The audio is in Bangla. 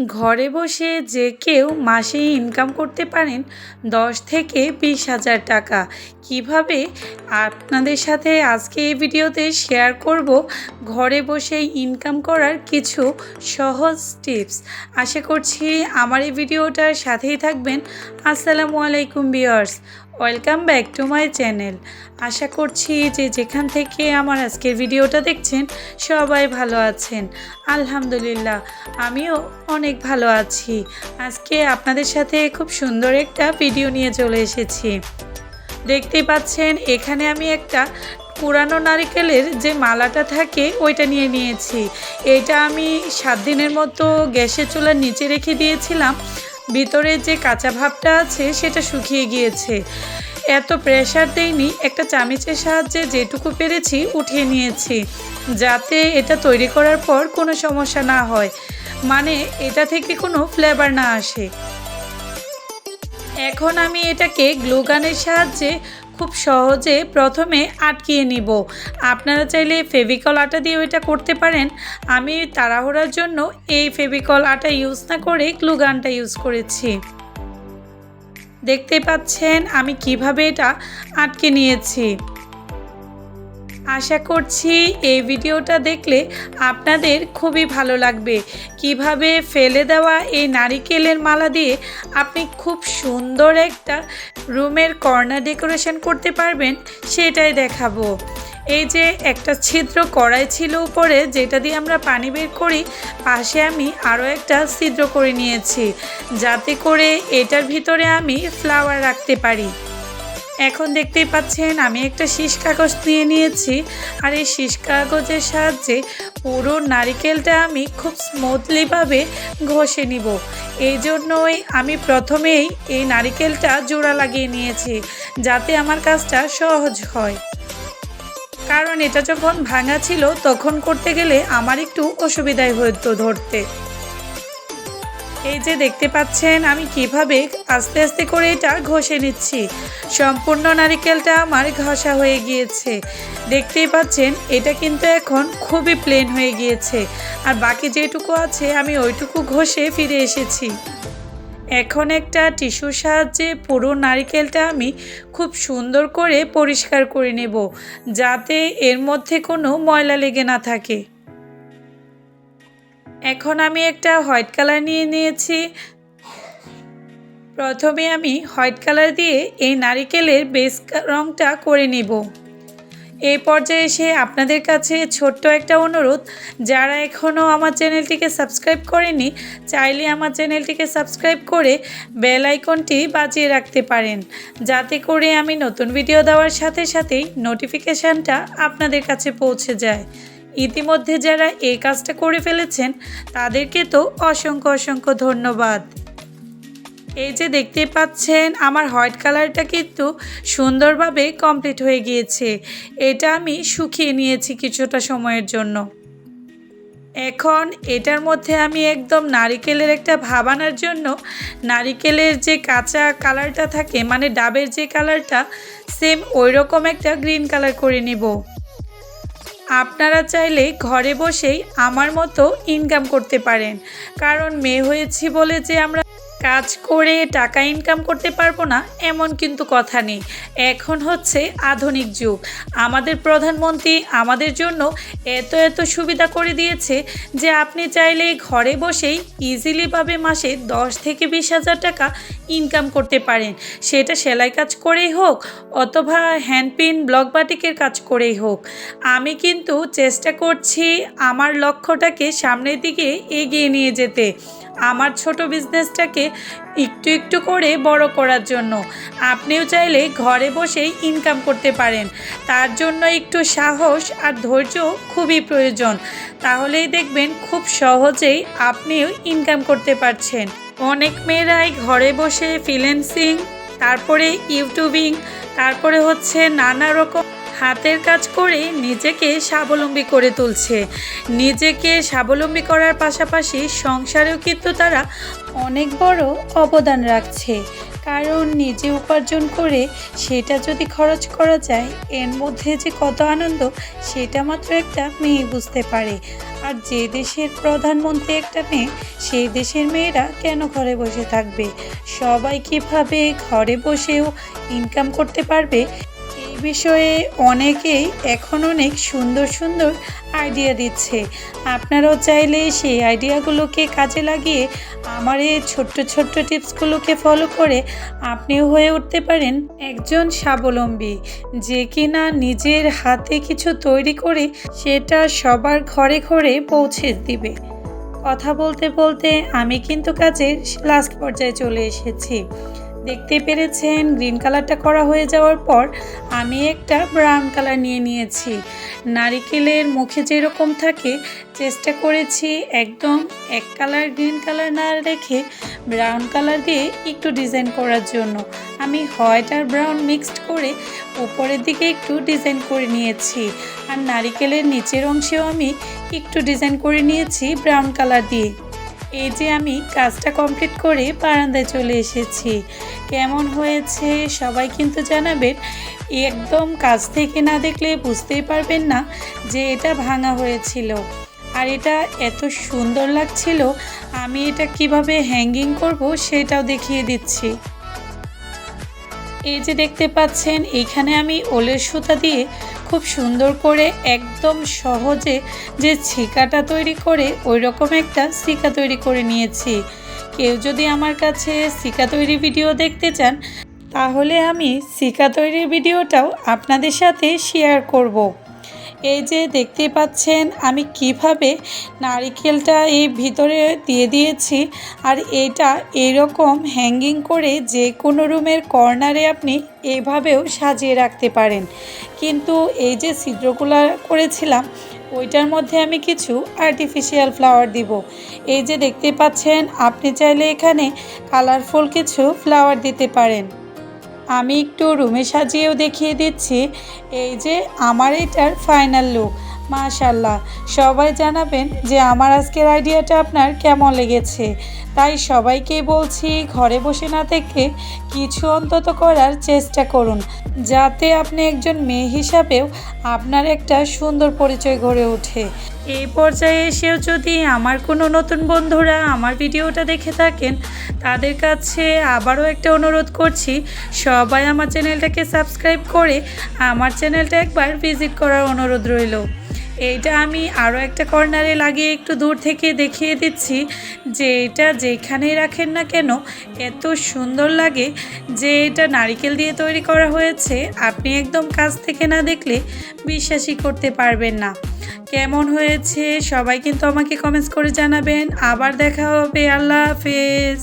ঘরে বসে যে কেউ মাসে ইনকাম করতে পারেন 10 থেকে 20,000 টাকা। কিভাবে আপনাদের সাথে আজকে এই ভিডিওতে শেয়ার করব ঘরে বসে ইনকাম করার কিছু সহজ টিপস। আশা করছি আমার এই ভিডিওটার সাথেই থাকবেন। আসসালামু আলাইকুম viewers, welcome back to my channel. আশা করছি যে যেখান থেকে আমার আজকের ভিডিওটা দেখছেন সবাই ভালো আছেন। আলহামদুলিল্লাহ আমিও অনেক ভালো আছি। আজকে আপনাদের সাথে খুব সুন্দর একটা ভিডিও নিয়ে চলে এসেছি। দেখতেই পাচ্ছেন এখানে আমি একটা পুরানো নারকেলের যে মালাটা থাকে ওইটা নিয়ে নিয়েছি। এটা আমি 7 দিনের মতো গ্যাসের চুলার নিচে রেখে দিয়েছিলাম। ভিতরে যে কাঁচা ভাবটা আছে সেটা শুকিয়ে গিয়েছে। এত প্রেশার দেইনি, একটা চামচের সাহায্যে যেটুকু পেরেছি উঠিয়ে নিয়েছি, যাতে এটা তৈরি করার পর কোনো সমস্যা না হয়, মানে এটা থেকে কোনো ফ্লেভার না আসে। এখন আমি এটাকে গ্লু গানের সাহায্যে খুব সহজে প্রথমে আটকিয়ে নিব। আপনারা চাইলে ফেভিকল আটা দিয়ে এটা করতে পারেন। আমি তাড়াহুড়ার জন্য এই ফেভিকল আটা ইউজ না করে গ্লু গানটা ইউজ করেছি। দেখতে পাচ্ছেন আমি কিভাবে এটা আটকে নিয়েছি। আশা করছি এই ভিডিওটা দেখলে আপনাদের খুবই ভালো লাগবে। কিভাবে ফেলে দেওয়া এই নারিকেলের মালা দিয়ে আপনি খুব সুন্দর একটা রুমের কর্নার ডেকোরেশন করতে পারবেন সেটাই দেখাবো। এই যে একটা ছিদ্র কড়াই ছিল উপরে, যেটা দিয়ে আমরা পানি বের করি, পাশে আমি আরও একটা ছিদ্র করে নিয়েছি, যাতে করে এটার ভিতরে আমি ফ্লাওয়ার রাখতে পারি। এখন দেখতেই পাচ্ছেন আমি একটা শীষ কাগজ নিয়ে নিয়েছি, আর এই শীষ কাগজের সাহায্যে পুরো নারিকেলটা আমি খুব স্মুথলিভাবে ঘষে নিব। এই জন্যই আমি প্রথমেই এই নারিকেলটা জোড়া লাগিয়ে নিয়েছি, যাতে আমার কাজটা সহজ হয়। কারণ এটা যখন ভাঙা ছিল তখন করতে গেলে আমার একটু অসুবিধাই হতো ধরতে। এই যে দেখতে পাচ্ছেন আমি কিভাবে আস্তে আস্তে করে এটা ঘষে নিচ্ছি। সম্পূর্ণ নারিকেলটা আমার ঘষা হয়ে গিয়েছে। দেখতেই পাচ্ছেন এটা কিন্তু এখন খুবই প্লেন হয়ে গিয়েছে, আর বাকি যেটুকু আছে আমি ওইটুকু ঘষে ফিরে এসেছি। এখন একটা টিস্যুর সাহায্যে পুরো নারিকেলটা আমি খুব সুন্দর করে পরিষ্কার করে নেব, যাতে এর মধ্যে কোনো ময়লা লেগে না থাকে। এখন আমি একটা হোয়াইট কালার নিয়ে নিয়েছি। প্রথমে আমি হোয়াইট কালার দিয়ে এই নারিকেলের বেস রঙটা করে নেব। এই পর্যায়ে এসে আপনাদের কাছে ছোট্ট একটা অনুরোধ, যারা এখনও আমার চ্যানেলটিকে সাবস্ক্রাইব করেনি, চাইলে আমার চ্যানেলটিকে সাবস্ক্রাইব করে বেল আইকনটি বাজিয়ে রাখতে পারেন, যাতে করে আমি নতুন ভিডিও দেওয়ার সাথে সাথেই নোটিফিকেশানটা আপনাদের কাছে পৌঁছে যায়। ইতিমধ্যে যারা এই কাজটা করে ফেলেছেন তাদেরকে তো অসংখ্য অসংখ্য ধন্যবাদ। এই যে দেখতে পাচ্ছেন আমার হোয়াইট কালারটা কিন্তু সুন্দরভাবে কমপ্লিট হয়ে গিয়েছে। এটা আমি শুকিয়ে নিয়েছি কিছুটা সময়ের জন্য। এখন এটার মধ্যে আমি একদম নারিকেলের একটা ভাব আনার জন্য নারিকেলের যে কাঁচা কালারটা থাকে, মানে ডাবের যে কালারটা, সেম ওই রকম একটা গ্রিন কালার করে নিব। আপনারা চাইলে ঘরে বসেই আমার মতো ইনকাম করতে পারেন। কারণ মেয়ে হয়েছি বলে যে আমরা কাজ করে টাকা ইনকাম করতে পারবো না এমন কিন্তু কথা নেই। এখন হচ্ছে আধুনিক যুগ। আমাদের প্রধানমন্ত্রী আমাদের জন্য এত এত সুবিধা করে দিয়েছে যে আপনি চাইলে ঘরে বসেই ইজিলিভাবে মাসে 10 থেকে 20,000 টাকা ইনকাম করতে পারেন। সেটা সেলাই কাজ করেই হোক অথবা হ্যান্ডপিন ব্লক বাটিকের কাজ করেই হোক। আমি কিন্তু চেষ্টা করছি আমার লক্ষ্যটাকে সামনের দিকে এগিয়ে নিয়ে যেতে, আমার ছোট বিজনেসটাকে একটু একটু করে বড় করার জন্য। আপনিও চাইলে ঘরে বসেই ইনকাম করতে পারেন। তার জন্য একটু সাহস আর ধৈর্য খুবই প্রয়োজন। তাহলেই দেখবেন খুব সহজেই আপনিও ইনকাম করতে পারছেন। অনেক মেয়েরাই ঘরে বসে ফ্রিল্যান্সিং, তারপরে ইউটিউবিং, তারপরে হচ্ছে নানা রকম হাতের কাজ করে নিজেকে স্বাবলম্বী করে তুলছে। নিজেকে স্বাবলম্বী করার পাশাপাশি সংসারেও কিন্তু তারা অনেক বড় অবদান রাখছে। কারণ নিজে উপার্জন করে সেটা যদি খরচ করা যায় এর মধ্যে যে কত আনন্দ সেটা মাত্র একটা মেয়ে বুঝতে পারে। আর যে দেশের প্রধানমন্ত্রী একটা মেয়ে, সেই দেশের মেয়েরা কেন ঘরে বসে থাকবে? সবাই কিভাবে ঘরে বসেও ইনকাম করতে পারবে এই বিষয়ে অনেকেই এখন অনেক সুন্দর সুন্দর আইডিয়া দিচ্ছে। আপনারাও চাইলে সেই আইডিয়াগুলোকে কাজে লাগিয়ে আমার এই ছোট্ট ছোট্ট টিপসগুলোকে ফলো করে আপনিও হয়ে উঠতে পারেন একজন স্বাবলম্বী, যে কিনা নিজের হাতে কিছু তৈরি করে সেটা সবার ঘরে ঘরে পৌঁছে দিবে। কথা বলতে বলতে আমি কিন্তু কাজের লাস্ট পর্যায়ে চলে এসেছি। দেখতে পেরেছেন গ্রিন কালারটা করা হয়ে যাওয়ার পর আমি একটা ব্রাউন কালার নিয়ে নিয়েছি। নারিকেলের মুখে যেরকম থাকে চেষ্টা করেছি একদম এক কালার গ্রিন কালার না রেখে ব্রাউন কালার দিয়ে একটু ডিজাইন করার জন্য। আমি হোয়াইট আর ব্রাউন মিক্সড করে উপরের দিকে একটু ডিজাইন করে নিয়েছি, আর নারিকেলের নিচের অংশেও আমি একটু ডিজাইন করে নিয়েছি ব্রাউন কালার দিয়ে। এই যে আমি কাজটা কমপ্লিট করে বারান্দায় চলে এসেছি। কেমন হয়েছে সবাই কিন্তু জানাবেন। একদম কাছ থেকে না দেখলে বুঝতেই পারবেন না যে এটা ভাঙা হয়েছিল, আর এটা এত সুন্দর লাগছিল। আমি এটা কিভাবে হ্যাঙ্গিং করব সেটাও দেখিয়ে দিচ্ছি। এই যে দেখতে পাচ্ছেন এখানে আমি ওলের সুতা দিয়ে খুব সুন্দর করে একদম সহজে যে ছিকাটা তৈরি করে ওই রকম একটা ছিকা তৈরি করে নিয়েছি। কেউ যদি আমার কাছে ছিকা তৈরি ভিডিও দেখতে চান তাহলে আমি ছিকা তৈরির ভিডিওটাও আপনাদের সাথে শেয়ার করব। এই যে দেখতে পাচ্ছেন আমি কিভাবে নারিকেলটা এই ভিতরে দিয়ে দিয়েছি, আর এটা এরকম হ্যাঙ্গিং করে যে কোনো রুমের কর্নারে আপনি এভাবেও সাজিয়ে রাখতে পারেন। কিন্তু এই যে ছিদ্রগুলো করেছিলাম ওইটার মধ্যে আমি কিছু আর্টিফিশিয়াল ফ্লাওয়ার দিব। এই যে দেখতে পাচ্ছেন আপনি চাইলে এখানে কালারফুল কিছু ফ্লাওয়ার দিতে পারেন। আমি একটু রুমে সাজিয়েও দেখিয়ে দিচ্ছি। এই যে আমার এটার ফাইনাল লুক। মাশাআল্লাহ, সবাই জানাবেন যে আমার আজকের আইডিয়াটা আপনার কেমন লেগেছে। তাই সবাইকেই বলছি ঘরে বসে না থেকে কিছু অন্তত করার চেষ্টা করুন, যাতে আপনি একজন মেয়ে হিসাবেও আপনার একটা সুন্দর পরিচয় গড়ে ওঠে। এই পর্যায়ে এসেও যদি আমার কোনো নতুন বন্ধুরা আমার ভিডিওটা দেখে থাকেন তাদের কাছে আবারও একটা অনুরোধ করছি, সবাই আমার চ্যানেলটাকে সাবস্ক্রাইব করে আমার চ্যানেলটা একবার ভিজিট করার অনুরোধ রইল। এইটা আমি আরও একটা কর্নারে লাগিয়ে একটু দূর থেকে দেখিয়ে দিচ্ছি যে এটা যেখানেই রাখেন না কেন এত সুন্দর লাগে, যে এটা নারকেল দিয়ে তৈরি করা হয়েছে। আপনি একদম কাছ থেকে না দেখলে বিশ্বাসই করতে পারবেন না। কেমন হয়েছে সবাই কিন্তু আমাকে কমেন্টস করে জানাবেন। আবার দেখা হবে। আল্লাহ হাফেজ।